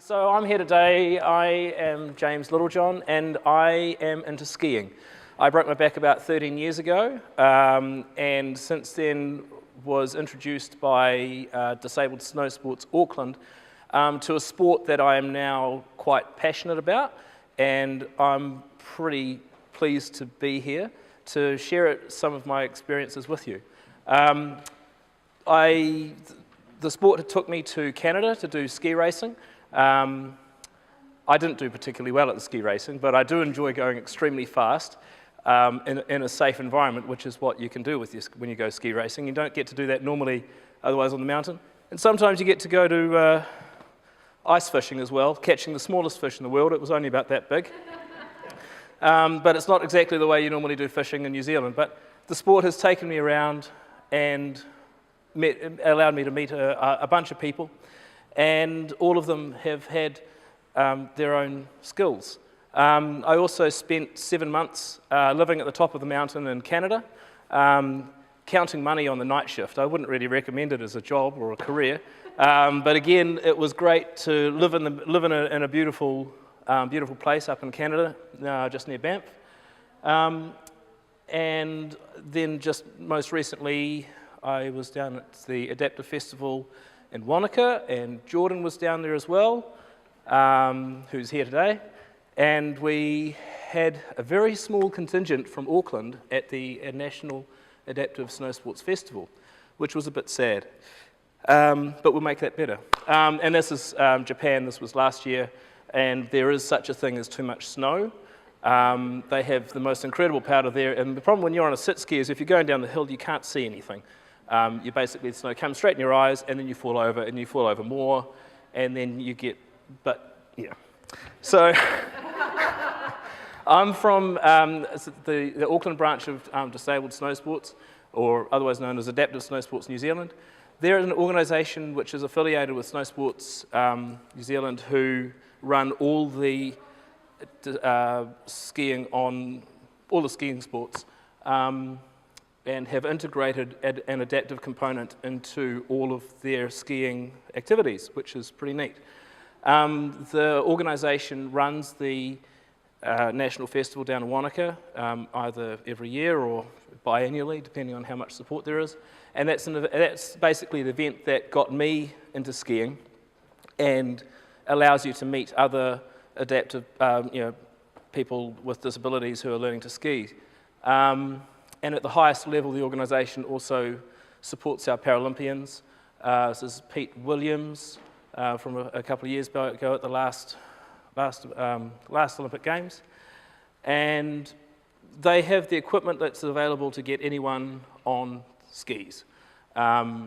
So I'm here today. I am James Littlejohn and I am into skiing. I broke my back about 13 years ago and since then was introduced by Disabled Snow Sports Auckland to a sport that I am now quite passionate about, and I'm pretty pleased to be here to share some of my experiences with you. The sport took me to Canada to do ski racing. I didn't do particularly well at the ski racing, but I do enjoy going extremely fast in a safe environment, which is what you can do when you go ski racing. You don't get to do that normally otherwise on the mountain. And sometimes you get to go to ice fishing as well, catching the smallest fish in the world. It was only about that big. But it's not exactly the way you normally do fishing in New Zealand. But the sport has taken me around and allowed me to meet a bunch of people, and all of them have had their own skills. I also spent 7 months living at the top of the mountain in Canada, counting money on the night shift. I wouldn't really recommend it as a job or a career, but again, it was great to live in a beautiful place up in Canada, just near Banff. And then just most recently, I was down at the Adaptive Festival in Wanaka, and Jordan was down there as well, who's here today. And we had a very small contingent from Auckland at the National Adaptive Snow Sports Festival, which was a bit sad. But we'll make that better. And this is Japan, this was last year, and there is such a thing as too much snow. They have the most incredible powder there, and the problem when you're on a sit ski is if you're going down the hill, you can't see anything. You basically, the snow comes straight in your eyes, and then you fall over, and you fall over more, and then you get, but yeah. So, I'm from the Auckland branch of Disabled Snow Sports, or otherwise known as Adaptive Snow Sports New Zealand. They're an organisation which is affiliated with Snow Sports New Zealand, who run all the skiing on all the skiing sports. And have integrated an adaptive component into all of their skiing activities, which is pretty neat. The organisation runs the National Festival down in Wanaka, either every year or biannually, depending on how much support there is. And that's basically the event that got me into skiing and allows you to meet other adaptive people with disabilities who are learning to ski. And at the highest level, the organisation also supports our Paralympians. This is Pete Williams from a couple of years ago at the last Olympic Games. And they have the equipment that's available to get anyone on skis. The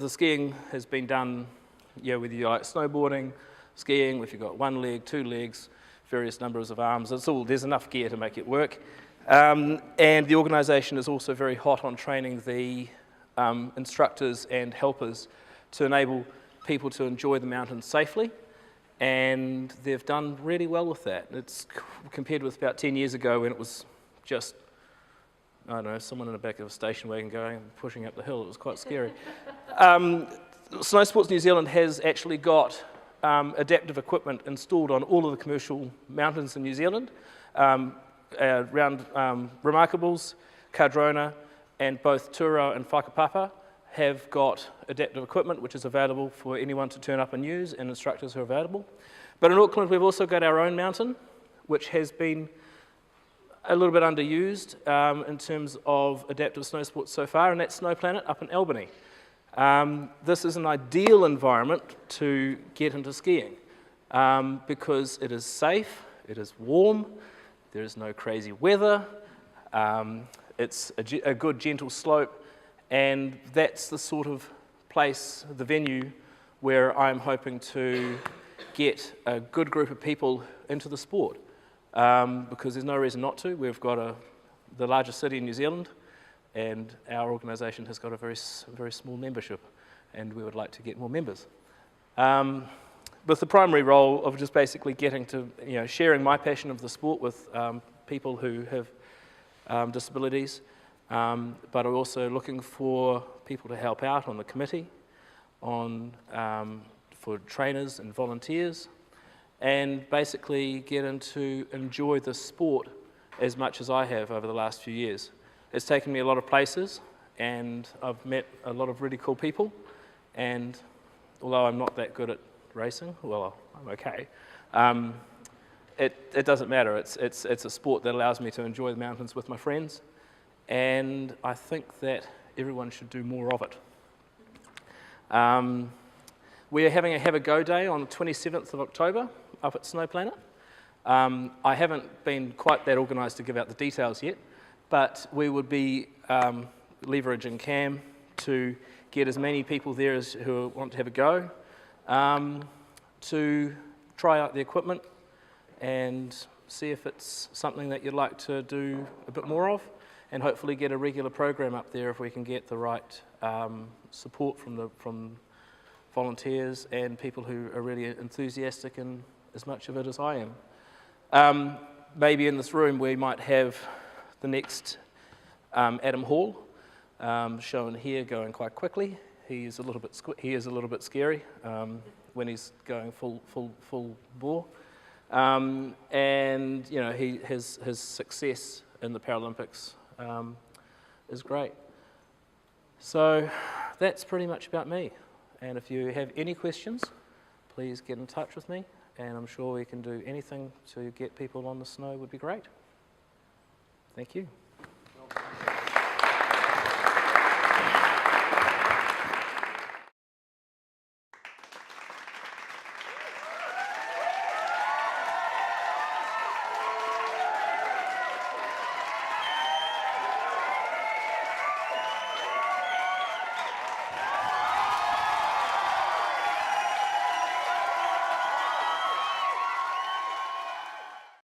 skiing has been done, whether you like snowboarding, skiing, if you've got one leg, two legs, various numbers of arms. There's enough gear to make it work. And the organisation is also very hot on training the instructors and helpers to enable people to enjoy the mountains safely. And they've done really well with that. It's compared with about 10 years ago when it was just, I don't know, someone in the back of a station wagon pushing up the hill. It was quite scary. Snow Sports New Zealand has actually got adaptive equipment installed on all of the commercial mountains in New Zealand, around Remarkables, Cardrona, and both Turo and Whakapapa have got adaptive equipment which is available for anyone to turn up and use, and instructors who are available. But in Auckland we've also got our own mountain, which has been a little bit underused in terms of adaptive snow sports so far, and that's Snow Planet up in Albany. This is an ideal environment to get into skiing because it is safe, it is warm, there is no crazy weather, it's a good gentle slope, and that's the sort of place, the venue, where I'm hoping to get a good group of people into the sport because there's no reason not to. We've got the largest city in New Zealand, and our organisation has got a very small membership, and we would like to get more members. With the primary role of just basically getting to, sharing my passion of the sport with people who have disabilities, but I'm also looking for people to help out on the committee. on for trainers and volunteers, and basically get into enjoy the sport as much as I have over the last few years. It's taken me a lot of places, and I've met a lot of really cool people, and although I'm not that good at racing, well, I'm okay, it doesn't matter. It's a sport that allows me to enjoy the mountains with my friends, and I think that everyone should do more of it. We're having a Have a Go Day on the 27th of October up at Snow Planet. I haven't been quite that organised to give out the details yet, but we would be leveraging Cam to get as many people there as who want to have a go, to try out the equipment and see if it's something that you'd like to do a bit more of, and hopefully get a regular program up there if we can get the right support from volunteers and people who are really enthusiastic in as much of it as I am. Maybe in this room we might have the next Adam Hall shown here going quite quickly. He is a little bit scary when he's going full bore, and you know his success in the Paralympics is great. So that's pretty much about me. And if you have any questions, please get in touch with me, and I'm sure we can do anything to get people on the snow would be great. Thank you.